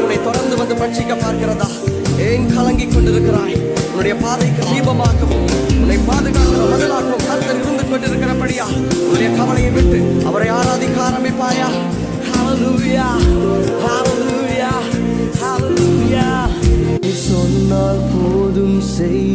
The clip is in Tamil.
உன்னை தொடர்ந்து வந்து பட்சிக்க பார்க்கிறதா? ஏன் கலங்கிக் கொண்டிருக்கிறாய்? உன்னுடைய பாதைக்கு தீபமாகவும் உன்னை பாதுகாக்கிற மதிலாகவும் கர்த்தர் இருந்து கொண்டிருக்கிறபடியா உன்னுடைய கவலையை விட்டு அவரை ஆராதிக்க ஆரம்பிப்பாயா? ஹல்லேலூயா, ஹல்லேலூயா, ஹல்லேலூயா. நீ சொன்னால் போதும் செய்